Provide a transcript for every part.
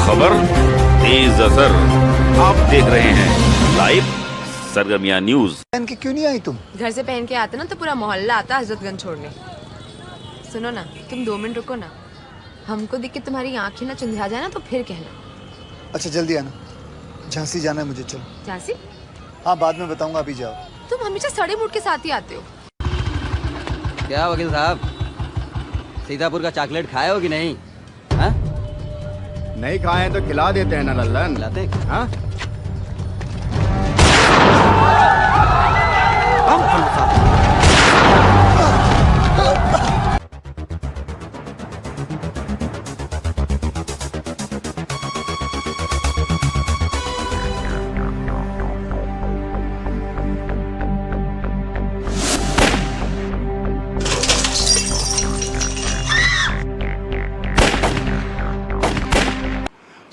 खबर तेज असर। आप देख रहे हैं लाइव सरगर्मिया न्यूज। पहन के क्यों नहीं आई तुम? घर से पहन के आते ना तो पूरा मोहल्ला आता हजरतगंज छोड़ने। सुनो ना, तुम 2 मिनट रुको ना, हमको देख के तुम्हारी आंखें ना चुंधिया जाए ना तो फिर कहना। अच्छा जल्दी आना, झांसी जाना है मुझे। चलो। झांसी? हाँ बाद में बताऊंगा, अभी जाओ। तुम हमेशा सड़े मूड के साथ ही आते हो। क्या वकील साहब, सीतापुर का चॉकलेट खाए हो कि नहीं? हाँ? नहीं खाए तो खिला देते हैं ना लल्लन। खिलाते हैं? हाँ?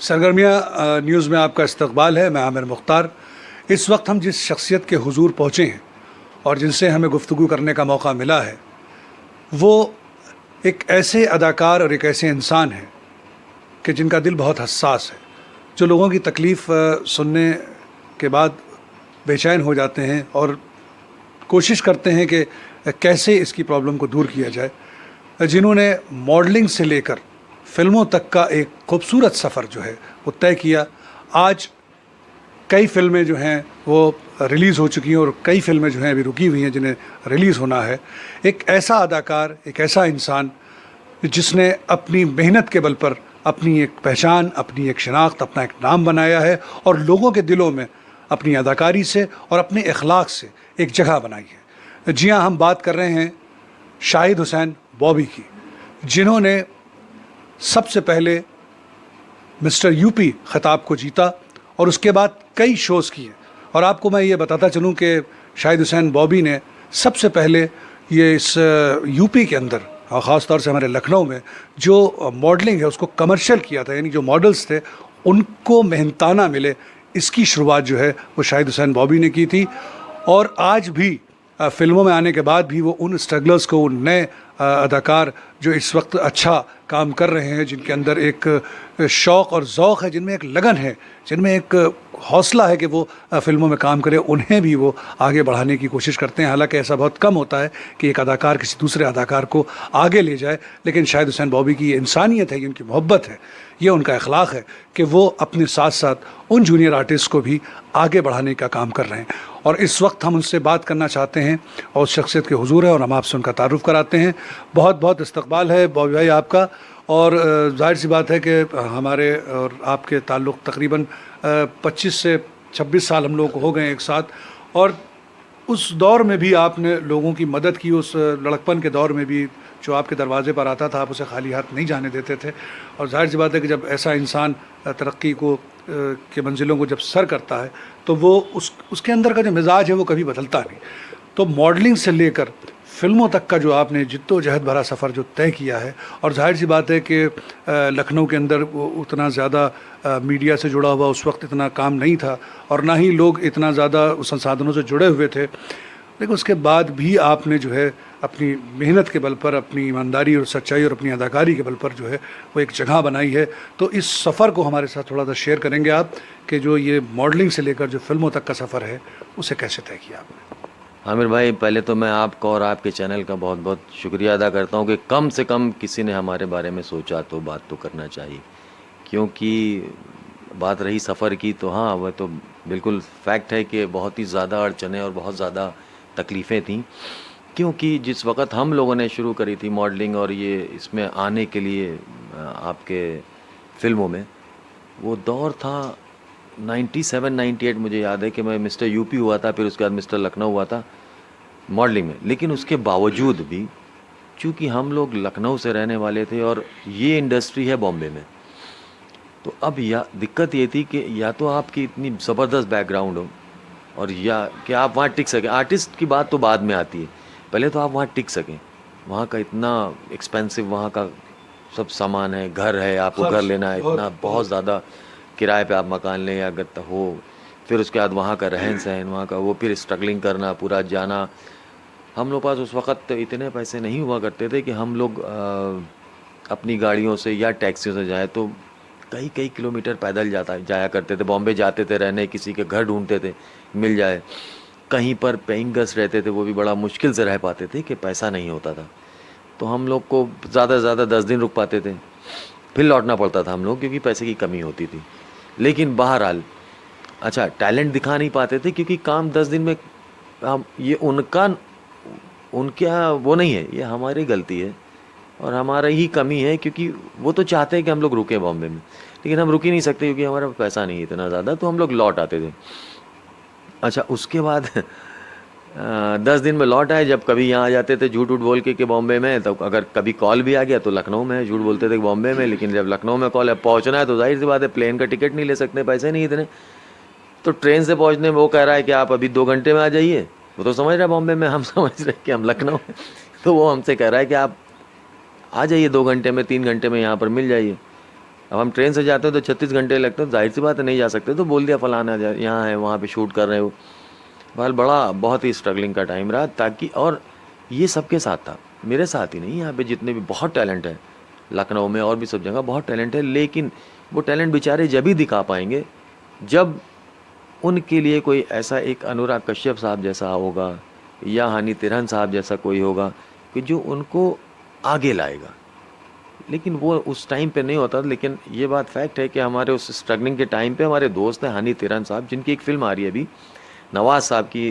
सरगर्मिया न्यूज़ में आपका इस्तकबाल है। मैं आमिर मुख्तार। इस वक्त हम जिस शख्सियत के हुजूर पहुँचे हैं और जिनसे हमें गुफ्तगू करने का मौका मिला है, वो एक ऐसे अदाकार और एक ऐसे इंसान हैं कि जिनका दिल बहुत हसास है, जो लोगों की तकलीफ़ सुनने के बाद बेचैन हो जाते हैं और कोशिश करते हैं कि कैसे इसकी प्रॉब्लम को दूर किया जाए, जिन्होंने मॉडलिंग से लेकर फिल्मों तक का एक खूबसूरत सफ़र जो है वो तय किया। आज कई फिल्में जो हैं वो रिलीज़ हो चुकी हैं और कई फिल्में जो हैं अभी रुकी हुई हैं जिन्हें रिलीज़ होना है। एक ऐसा अदाकार, एक ऐसा इंसान जिसने अपनी मेहनत के बल पर अपनी एक पहचान, अपनी एक शनाख्त, अपना एक नाम बनाया है और लोगों के दिलों में अपनी अदाकारी से और अपने अखलाक से एक जगह बनाई है। जी हाँ, हम बात कर रहे हैं शाहिद हुसैन बॉबी की, जिन्होंने सबसे पहले मिस्टर यूपी ख़िताब को जीता और उसके बाद कई शोज़ किए। और आपको मैं ये बताता चलूँ कि शाहिद हुसैन बॉबी ने सबसे पहले ये इस यूपी के अंदर और ख़ास तौर से हमारे लखनऊ में जो मॉडलिंग है उसको कमर्शियल किया था, यानी जो मॉडल्स थे उनको मेहनताना मिले, इसकी शुरुआत जो है वो शाहिद हुसैन बॉबी ने की थी। और आज भी फिल्मों में आने के बाद भी वो उन स्ट्रगलर्स को, उन नए अदाकार जो इस वक्त अच्छा काम कर रहे हैं, जिनके अंदर एक शौक़ और ज़ौक़ है, जिनमें एक लगन है, जिनमें एक हौसला है कि वो फिल्मों में काम करें, उन्हें भी वो आगे बढ़ाने की कोशिश करते हैं। हालांकि ऐसा बहुत कम होता है कि एक अदाकार किसी दूसरे अदाकार को आगे ले जाए, लेकिन शाहिद हुसैन बॉबी की ये इंसानियत है, ये उनकी मोहब्बत है, ये उनका अखलाक है कि वो अपने साथ साथ उन जूनियर आर्टिस्ट को भी आगे बढ़ाने का काम कर रहे हैं। और इस वक्त हम उनसे बात करना चाहते हैं और उस शख्सियत के हुजूर है और हम आपसे उनका तारुफ़ कराते हैं। बहुत बहुत इस्तकबाल है बॉबी भाई आपका। और जाहिर सी बात है कि हमारे और आपके ताल्लुक़ तकरीबन 25 से 26 साल हम लोग को हो गए एक साथ, और उस दौर में भी आपने लोगों की मदद की। उस लड़कपन के दौर में भी जो आपके दरवाज़े पर आता था, आप उसे खाली हाथ नहीं जाने देते थे। और जाहिर सी बात है कि जब ऐसा इंसान तरक्की को के मंजिलों को जब सर करता है तो वो उसके अंदर का जो मिजाज है वो कभी बदलता नहीं। तो मॉडलिंग से लेकर फिल्मों तक का जो आपने जिद्दोजहद भरा सफ़र जो तय किया है, और जाहिर सी बात है कि लखनऊ के अंदर उतना ज़्यादा मीडिया से जुड़ा हुआ उस वक्त इतना काम नहीं था और ना ही लोग इतना ज़्यादा संसाधनों से जुड़े हुए थे, लेकिन उसके बाद भी आपने जो है अपनी मेहनत के बल पर, अपनी ईमानदारी और सच्चाई और अपनी अदाकारी के बल पर जो है वो एक जगह बनाई है। तो इस सफ़र को हमारे साथ थोड़ा सा शेयर करेंगे आप कि जो ये मॉडलिंग से लेकर जो फिल्मों तक का सफ़र है उसे कैसे तय किया आपने? आमिर भाई, पहले तो मैं आपका और आपके चैनल का बहुत बहुत शुक्रिया अदा करता हूँ कि कम से कम किसी ने हमारे बारे में सोचा, तो बात तो करना चाहिए। क्योंकि बात रही सफ़र की, तो हाँ, वह तो बिल्कुल फैक्ट है कि बहुत ही ज़्यादा अड़चनें और बहुत ज़्यादा तकलीफ़ें थीं। क्योंकि जिस वक़्त हम लोगों ने शुरू करी थी मॉडलिंग और ये इसमें आने के लिए आपके फ़िल्मों में, वो दौर था 97-98। मुझे याद है कि मैं मिस्टर यूपी हुआ था, फिर उसके बाद मिस्टर लखनऊ हुआ था मॉडलिंग में। लेकिन उसके बावजूद भी चूँकि हम लोग लखनऊ से रहने वाले थे और ये इंडस्ट्री है बॉम्बे में, तो अब दिक्कत ये थी कि या तो आपकी इतनी ज़बरदस्त बैकग्राउंड हो और या कि आप वहाँ टिक सकें। आर्टिस्ट की बात तो बाद में आती है, पहले तो आप वहाँ टिक सकें। वहाँ का इतना एक्सपेंसिव, वहाँ का सब सामान है, घर है, आपको घर लेना है, इतना बहुत ज़्यादा किराए पे आप मकान लें या अगर हो, फिर उसके बाद वहाँ का रहन सहन, वहाँ का वो, फिर स्ट्रगलिंग करना, पूरा जाना। हम लोग पास उस वक़्त इतने पैसे नहीं हुआ करते थे कि हम लोग अपनी गाड़ियों से या टैक्सियों से जाए, तो कई कई किलोमीटर पैदल जाया करते थे, बॉम्बे जाते थे रहने, किसी के घर ढूंढते थे मिल जाए, कहीं पर पेइंग गेस्ट रहते थे, वो भी बड़ा मुश्किल से रह पाते थे कि पैसा नहीं होता था। तो हम लोग को ज़्यादा से ज़्यादा 10 दिन रुक पाते थे, फिर लौटना पड़ता था हम लोग, क्योंकि पैसे की कमी होती थी। लेकिन बहरहाल अच्छा, टैलेंट दिखा नहीं पाते थे क्योंकि काम 10 दिन में हम, ये उनका वो नहीं है, ये हमारी गलती है और हमारा ही कमी है, क्योंकि वो तो चाहते हैं कि हम लोग रुके बॉम्बे में, लेकिन हम रुक ही नहीं सकते क्योंकि हमारा पैसा नहीं है इतना ज़्यादा, तो हम लोग लौट आते थे। अच्छा, उसके बाद 10 दिन में लौट आए। जब कभी यहाँ आ जाते थे झूठ बोल के कि बॉम्बे में, तो अगर कभी कॉल भी आ गया तो लखनऊ में, झूठ बोलते थे बॉम्बे में, लेकिन जब लखनऊ में कॉल है पहुँचना है तो जाहिर सी बात है प्लेन का टिकट नहीं ले सकते, पैसे नहीं इतने, तो ट्रेन से पहुँचने में वो कह रहा है कि आप अभी 2 घंटे में आ जाइए। वो तो समझ रहा है बॉम्बे में, हम समझ रहे हैं कि हम लखनऊ में, तो वो हमसे कह रहा है कि आप आ जाइए 2 घंटे में, 3 घंटे में यहाँ पर मिल जाइए। अब हम ट्रेन से जाते हैं तो 36 घंटे लगते हैं, जाहिर सी बात है नहीं जा सकते, तो बोल दिया फलाना यहाँ है, वहाँ पे शूट कर रहे हो। बड़ा बहुत ही स्ट्रगलिंग का टाइम रहा, ताकि, और ये सबके साथ था, मेरे साथ ही नहीं, यहाँ पे जितने भी बहुत टैलेंट है लखनऊ में और भी सब जगह बहुत टैलेंट है, लेकिन वो टैलेंट बेचारे जब ही दिखा पाएंगे जब उनके लिए कोई ऐसा एक अनुराग कश्यप साहब जैसा होगा या हनी तिरहन साहब जैसा कोई होगा कि जो उनको आगे लाएगा। लेकिन वो उस टाइम पे नहीं होता। लेकिन ये बात फैक्ट है कि हमारे उस स्ट्रगलिंग के टाइम पे हमारे दोस्त हैं हनी तिरहन साहब, जिनकी एक फ़िल्म आ रही है अभी, नवाज़ साहब की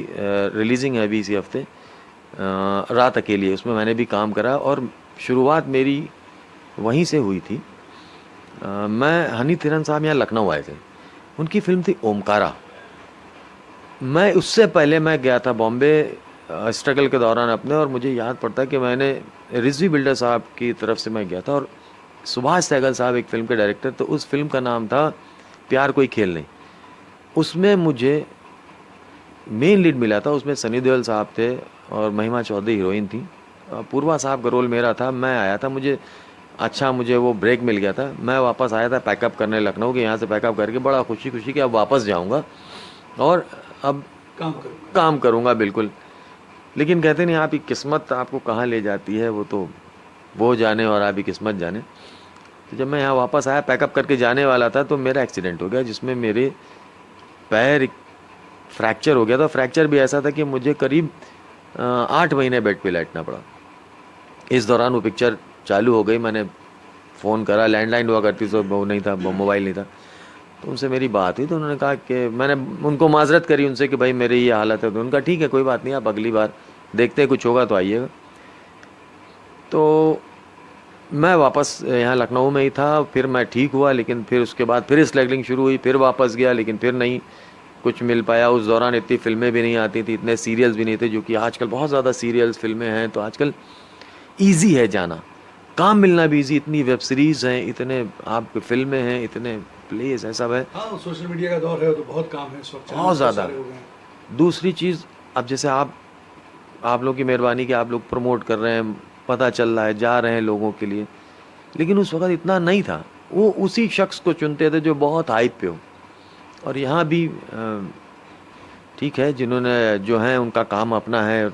रिलीजिंग है अभी इसी हफ्ते, रात अकेली है, उसमें मैंने भी काम करा और शुरुआत मेरी वहीं से हुई थी। मैं हनी तिरहन साहब यहाँ लखनऊ आए थे, उनकी फ़िल्म थी ओमकारा। मैं उससे पहले मैं गया था बॉम्बे स्ट्रगल के दौरान अपने, और मुझे याद पड़ता है कि मैंने रिजवी बिल्डर साहब की तरफ से मैं गया था, और सुभाष सहगल साहब एक फ़िल्म के डायरेक्टर, तो उस फिल्म का नाम था प्यार कोई खेल नहीं। उसमें मुझे मेन लीड मिला था, उसमें सनी देओल साहब थे और महिमा चौधरी हीरोइन थी, पूर्वा साहब का रोल मेरा था। मैं आया था, मुझे वो ब्रेक मिल गया था, मैं वापस आया था पैकअप करने लखनऊ के, यहाँ से पैकअप करके बड़ा खुशी कि अब वापस जाऊँगा और अब काम करूँगा बिल्कुल। लेकिन कहते नहीं, आपकी किस्मत आपको कहाँ ले जाती है वो जाने और आपकी किस्मत जाने। तो जब मैं यहाँ वापस आया पैकअप करके जाने वाला था तो मेरा एक्सीडेंट हो गया, जिसमें मेरे पैर फ्रैक्चर हो गया था। फ्रैक्चर भी ऐसा था कि मुझे करीब 8 महीने बेड पे लेटना पड़ा। इस दौरान वो पिक्चर चालू हो गई, मैंने फ़ोन करा, लैंडलाइन हुआ करती तो वो नहीं था, मोबाइल नहीं था, तो उनसे मेरी बात हुई तो उन्होंने कहा कि मैंने उनको माजरत करी उनसे कि भाई मेरी ये हालत है, तो उनका ठीक है कोई बात नहीं, आप अगली बार देखते हैं कुछ होगा तो आइएगा। तो मैं वापस यहाँ लखनऊ में ही था, फिर मैं ठीक हुआ, लेकिन फिर उसके बाद फिर स्ट्रगलिंग शुरू हुई, फिर वापस गया, लेकिन फिर नहीं कुछ मिल पाया। उस दौरान इतनी फिल्में भी नहीं आती थी, इतने सीरियल्स भी नहीं थे, जो कि आजकल बहुत ज़्यादा सीरियल्स फिल्में हैं, तो आजकल ईजी है जाना, काम मिलना भी ईजी, इतनी वेब सीरीज़ हैं, इतने आपके फिल्में हैं, इतने प्लेस है, सब है। हाँ, सोशल मीडिया का दौर है तो बहुत काम है इस वक्त, बहुत ज़्यादा। दूसरी चीज़, अब जैसे आप लोग की मेहरबानी कि आप लोग प्रमोट कर रहे हैं, पता चल रहा है, जा रहे हैं लोगों के लिए, लेकिन उस वक्त इतना नहीं था। वो उसी शख्स को चुनते थे जो बहुत हाइप पे हो। और यहाँ भी ठीक है, जिन्होंने जो हैं उनका काम अपना है,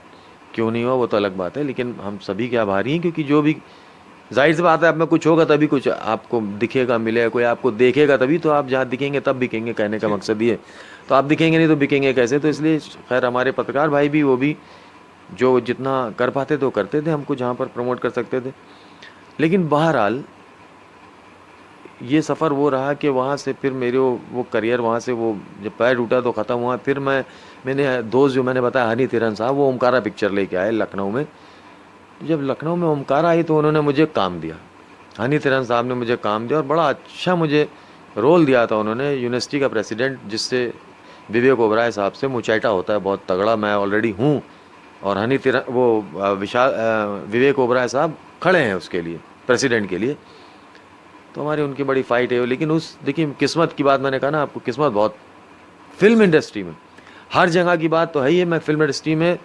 क्यों नहीं हुआ वो तो अलग बात है, लेकिन हम सभी के आभारी हैं, क्योंकि जो भी जाहिर सी बात है, आप में कुछ होगा तभी कुछ आपको दिखेगा, मिलेगा, कोई आपको देखेगा तभी तो आप जहाँ दिखेंगे तब बिकेंगे, कहने का मकसद ये। तो आप दिखेंगे नहीं तो बिकेंगे कैसे? तो इसलिए खैर हमारे पत्रकार भाई भी, वो भी जो जितना कर पाते थे वो करते थे, हमको जहाँ पर प्रमोट कर सकते थे। लेकिन बहरहाल ये सफ़र वो रहा कि वहाँ से फिर मेरे वो करियर, वहाँ से वो जब पैर टूटा तो ख़त्म हुआ। फिर मैंने दोस्त जो मैंने बताया हनी तिरहन साहब, वो ओमकारा पिक्चर लेके आए लखनऊ में। जब लखनऊ में ओमकारा आई तो उन्होंने मुझे काम दिया, हनी तिरहन साहब ने मुझे काम दिया और बड़ा अच्छा मुझे रोल दिया था उन्होंने। यूनिवर्सिटी का प्रेसिडेंट, जिससे विवेक ओबराय साहब से मुचैटा होता है बहुत तगड़ा, मैं ऑलरेडी हूँ, और हनी तिरहन विवेक ओबराय साहब खड़े हैं उसके लिए, प्रेसिडेंट के लिए, तो हमारी उनकी बड़ी फाइट है। लेकिन देखिए किस्मत की बात मैंने कहा ना आपको, किस्मत बहुत, फिल्म इंडस्ट्री में हर जगह की बात तो है ही है, मैं फिल्म इंडस्ट्री में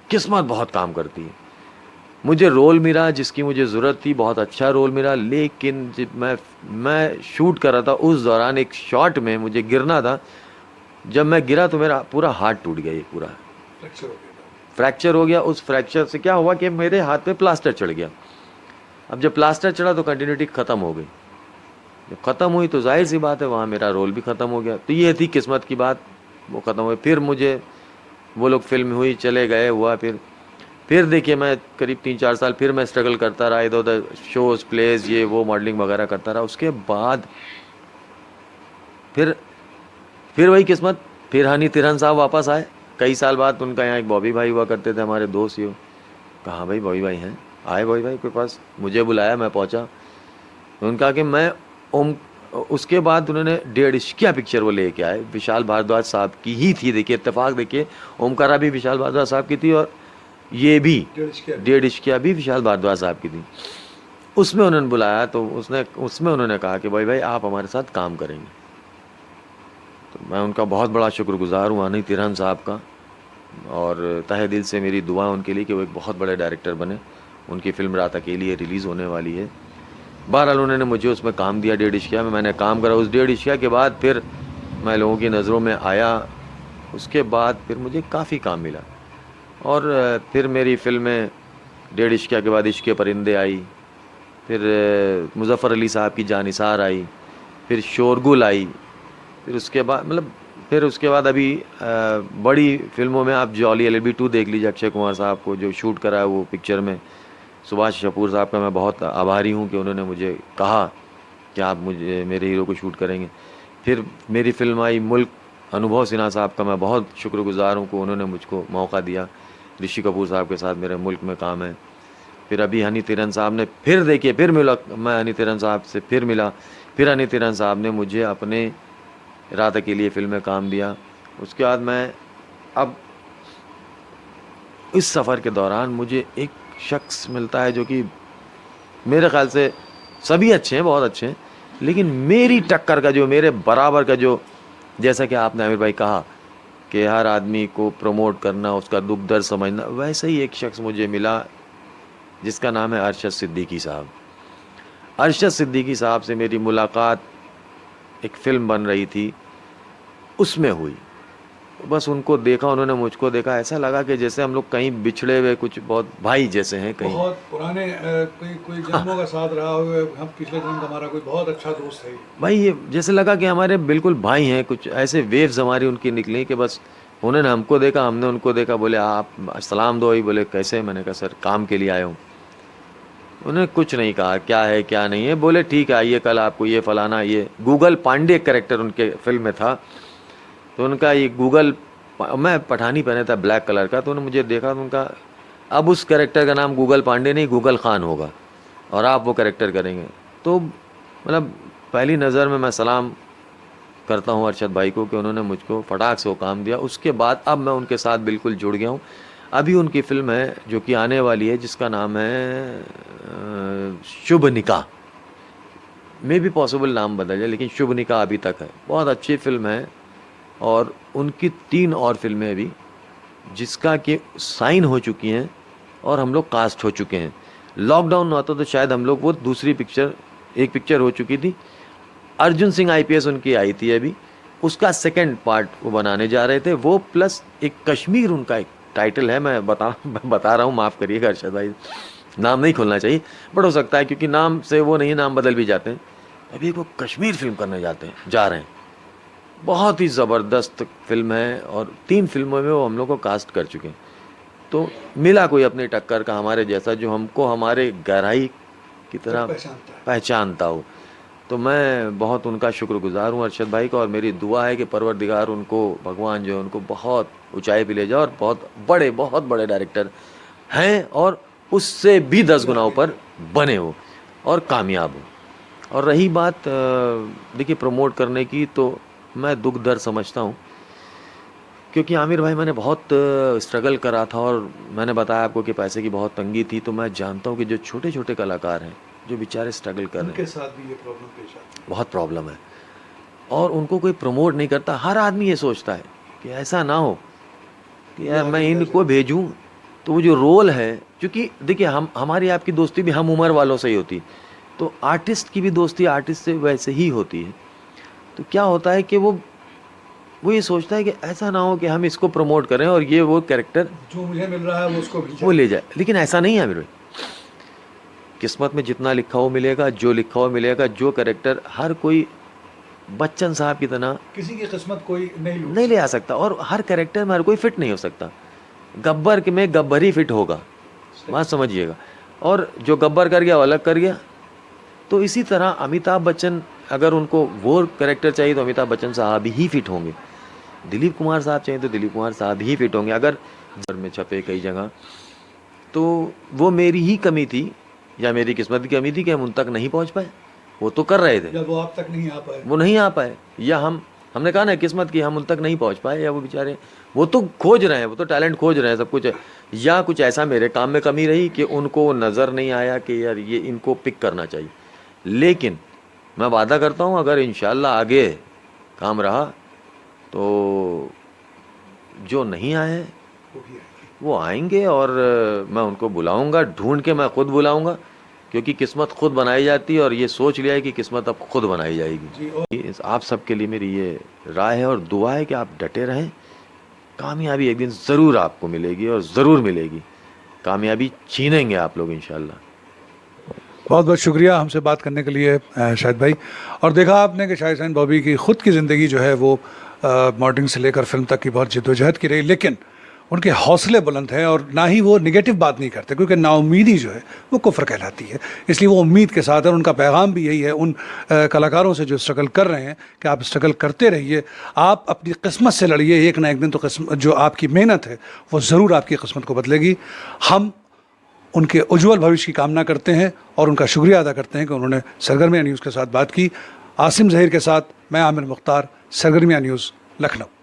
किस्मत बहुत काम करती है। मुझे रोल मिला जिसकी मुझे ज़रूरत थी, बहुत अच्छा रोल मिला, लेकिन जब मैं शूट कर रहा था उस दौरान एक शॉट में मुझे गिरना था। जब मैं गिरा तो मेरा पूरा हाथ टूट गया, ये पूरा फ्रैक्चर हो गया। उस फ्रैक्चर से क्या हुआ कि मेरे हाथ पे प्लास्टर चढ़ गया। अब जब प्लास्टर चढ़ा तो कंटिन्यूटी ख़त्म हो गई, जब ख़त्म हुई तो जाहिर सी बात है वहाँ मेरा रोल भी ख़त्म हो गया। तो ये थी किस्मत की बात, वो ख़त्म हुई। फिर मुझे वो लोग फिल्म हुई, चले गए, हुआ। फिर देखिए मैं करीब 3-4 साल फिर मैं स्ट्रगल करता रहा, इधर उधर शोज़, प्लेज, ये वो मॉडलिंग वगैरह करता रहा। उसके बाद फिर वही किस्मत, फिर हनी तिरहन साहब वापस आए कई साल बाद। उनका यहाँ एक बॉबी भाई हुआ करते थे, हमारे दोस्त ही हो। कहाँ भाई बॉबी भाई हैं? आए बॉबी भाई के पास, मुझे बुलाया, मैं पहुँचा। तो उनका कि मैं उसके बाद उन्होंने 1.5 इश्किया पिक्चर वो लेके आए, विशाल भारद्वाज साहब की ही थी। देखिए इत्तेफाक, देखिए ओमकारा भी विशाल भारद्वाज साहब की थी और ये भी 1.5 इश्किया भी विशाल भारद्वाज साहब की थी। उसमें उन्होंने बुलाया तो उसमें उन्होंने कहा कि भाई आप हमारे साथ काम करेंगे। तो मैं उनका बहुत बड़ा शुक्रगुजार हूँ, हनी तिरहन साहब का, और तहे दिल से मेरी दुआ है उनके लिए कि वो एक बहुत बड़े डायरेक्टर बने। उनकी फिल्म रात अकेली है, रिलीज़ होने वाली है। बहरहाल उन्होंने मुझे उसमें काम दिया 1.5 इश्किया में, मैंने काम करा। उस 1.5 इश्किया के बाद फिर मैं लोगों की नज़रों में आया। उसके बाद फिर मुझे काफ़ी काम मिला और फिर मेरी फिल्में 1.5 इश्किया के बाद इश्क़ परिंदे आई, फिर मुज़फ़्फ़र अली साहब की जानिसार आई, फिर शोरगुल आई, फिर उसके बाद अभी बड़ी फिल्मों में आप जॉली LLB 2 देख लीजिए, अक्षय कुमार साहब को जो शूट करा है वो पिक्चर में। सुभाष कपूर साहब का मैं बहुत आभारी हूँ कि उन्होंने मुझे कहा कि आप मुझे मेरे हीरो को शूट करेंगे। फिर मेरी फिल्म आई मुल्क, अनुभव सिन्हा साहब का मैं बहुत शुक्रगुजार हूँ कि उन्होंने मुझको मौका दिया। ऋषि कपूर साहब के साथ मेरे मुल्क में काम है। फिर अभी हनी तिरहन साहब ने फिर देखिए फिर मिला, मैं हनी तिरहन साहब से फिर मिला। फिर हनी तिरहन साहब ने मुझे अपने रात के लिए फिल्म में काम दिया। उसके बाद मैं अब इस सफ़र के दौरान मुझे एक शख्स मिलता है जो कि मेरे ख़्याल से सभी अच्छे हैं, बहुत अच्छे हैं, लेकिन मेरी टक्कर का जो, मेरे बराबर का जो, जैसा कि आपने आमिर भाई कहा कि हर आदमी को प्रमोट करना, उसका दुख दर्द समझना, वैसे ही एक शख्स मुझे मिला जिसका नाम है अरशद सिद्दीकी साहब। अरशद सिद्दीकी साहब से मेरी मुलाकात एक फ़िल्म बन रही थी उसमें हुई। बस उनको देखा, उन्होंने मुझको देखा, ऐसा लगा कि जैसे हम लोग कहीं बिछड़े हुए कुछ बहुत भाई जैसे हैं, कहीं बहुत पुराने कोई जन्मों का साथ रहा हुआ, हम पिछले दिन हमारा कोई बहुत अच्छा दोस्त है भाई। ये जैसे लगा कि हमारे बिल्कुल भाई हैं। कुछ ऐसे वेव्स हमारी उनकी निकली कि बस उन्होंने हमको देखा, हमने उनको देखा। बोले आप सलाम दो ही। बोले कैसे? मैंने कहा सर काम के लिए आया हूँ। उन्होंने कुछ नहीं कहा क्या है क्या नहीं है। बोले ठीक है आइए, कल आपको ये फलाना, ये गूगल पांडे कैरेक्टर उनके फिल्म में था। तो उनका ये गूगल, मैं पठानी पहने था ब्लैक कलर का, तो उन्होंने मुझे देखा तो उनका अब उस कैरेक्टर का नाम गूगल पांडे नहीं गूगल खान होगा और आप वो कैरेक्टर करेंगे। तो मतलब पहली नज़र में मैं सलाम करता हूँ अरशद भाई को कि उन्होंने मुझको फटाक से वो काम दिया। उसके बाद अब मैं उनके साथ बिल्कुल जुड़ गया हूँ। अभी उनकी फ़िल्म है जो कि आने वाली है जिसका नाम है शुभ निकाह। मे भी पॉसिबल नाम बदल जाए लेकिन शुभ निकाह अभी तक है। बहुत अच्छी फ़िल्म है और उनकी 3 और फिल्में अभी जिसका कि साइन हो चुकी हैं और हम लोग कास्ट हो चुके हैं। लॉकडाउन ना होता तो शायद हम लोग वो दूसरी पिक्चर, एक पिक्चर हो चुकी थी अर्जुन सिंह IPS उनकी आई थी अभी, उसका सेकंड पार्ट वो बनाने जा रहे थे। वो प्लस एक कश्मीर उनका एक टाइटल है, मैं बता रहा हूँ, माफ़ करिएगा अरशद भाई, नाम नहीं खोलना चाहिए बट हो सकता है क्योंकि नाम से वो नहीं, नाम बदल भी जाते हैं। अभी वो कश्मीर फिल्म करने जा रहे हैं। बहुत ही ज़बरदस्त फिल्म है और 3 फिल्मों में वो हम लोग को कास्ट कर चुके हैं। तो मिला कोई अपनी टक्कर का हमारे जैसा जो हमको हमारे गहराई की तरह पहचानता हो। तो मैं बहुत उनका शुक्रगुजार हूँ अरशद भाई का, और मेरी दुआ है कि परवरदिगार उनको, भगवान जो है उनको बहुत ऊंचाई पे ले जाए और बहुत बड़े डायरेक्टर हैं और उससे भी 10 गुना ऊपर बने हो और कामयाब हो। और रही बात देखिए प्रमोट करने की, तो मैं दुख दर्द समझता हूँ क्योंकि आमिर भाई मैंने बहुत स्ट्रगल करा था और मैंने बताया आपको कि पैसे की बहुत तंगी थी। तो मैं जानता हूँ कि जो छोटे छोटे कलाकार हैं जो बेचारे स्ट्रगल कर रहे हैं, उनके साथ भी ये प्रॉब्लम पेश आती है। बहुत प्रॉब्लम है और उनको कोई प्रमोट नहीं करता। हर आदमी ये सोचता है कि ऐसा ना हो कि यार मैं इनको भेजूं तो वो जो रोल है, क्योंकि देखिए हमारी आपकी दोस्ती भी हम उम्र वालों से ही होती, तो आर्टिस्ट की भी दोस्ती आर्टिस्ट से वैसे ही होती है। तो क्या होता है कि वो ये सोचता है कि ऐसा ना हो कि हम इसको प्रमोट करें और ये वो कैरेक्टर जो मुझे मिल रहा है वो उसको भी वो ले जाए, लेकिन ऐसा नहीं है मेरे। किस्मत में जितना लिखा हुआ मिलेगा, जो लिखा हुआ मिलेगा, जो कैरेक्टर हर कोई बच्चन साहब की तरह किसी की किस्मत कोई नहीं ले आ सकता, और हर कैरेक्टर में हर कोई फिट नहीं हो सकता। गब्बर में गब्बर ही फिट होगा, बात समझिएगा। और जो गब्बर कर गया वो अलग कर गया। तो इसी तरह अमिताभ बच्चन, अगर उनको वो कैरेक्टर चाहिए तो अमिताभ बच्चन साहब ही फिट होंगे। दिलीप कुमार साहब चाहिए तो दिलीप कुमार साहब ही फिट होंगे। अगर में छपे कई जगह तो वो मेरी ही कमी थी या मेरी किस्मत की कमी थी कि हम उन तक नहीं पहुंच पाए। वो तो कर रहे थे, या वो आप तक नहीं आ पाए, वो नहीं आ पाए, या हमने कहा ना किस्मत की, हम उन तक नहीं पहुंच पाए, या वो बेचारे वो तो खोज रहे हैं, वो तो टैलेंट खोज रहे हैं, सब कुछ है। या कुछ ऐसा मेरे काम में कमी रही कि उनको नज़र नहीं आया कि यार ये इनको पिक करना चाहिए। लेकिन मैं वादा करता हूँ अगर इंशाल्लाह आगे काम रहा तो जो नहीं आए वो आएंगे, और मैं उनको बुलाऊंगा, ढूंढ के मैं खुद बुलाऊंगा, क्योंकि किस्मत खुद बनाई जाती है और ये सोच लिया है कि किस्मत अब खुद बनाई जाएगी। आप सबके लिए मेरी ये राय है और दुआ है कि आप डटे रहें। कामयाबी एक दिन ज़रूर आपको मिलेगी और ज़रूर मिलेगी, कामयाबी छीनेंगे आप लोग इंशाल्लाह। बहुत बहुत शुक्रिया हमसे बात करने के लिए शाहिद भाई। और देखा आपने कि शाहिद हुसैन बॉबी की ख़ुद की ज़िंदगी जो है वो मॉडलिंग से लेकर फिल्म तक की बहुत जद्दोजहद की रही, लेकिन उनके हौसले बुलंद हैं और ना ही वो निगेटिव बात नहीं करते, क्योंकि नाउमीदी जो है वो कुफ्र कहलाती है। इसलिए वो उम्मीद के साथ है, उनका पैगाम भी यही है उन कलाकारों से जो स्ट्रगल कर रहे हैं कि आप स्ट्रगल करते रहिए, आप अपनी किस्मत से लड़िए, एक ना एक दिन तो किस्मत, जो आपकी मेहनत है वो ज़रूर आपकी किस्मत को बदलेगी। हम उनके उज्ज्वल भविष्य की कामना करते हैं और उनका शुक्रिया अदा करते हैं कि उन्होंने सरगर्मिया न्यूज़ के साथ बात की। आसिम ज़हीर के साथ मैं आमिर मुख्तार, सरगर्मिया न्यूज़, लखनऊ।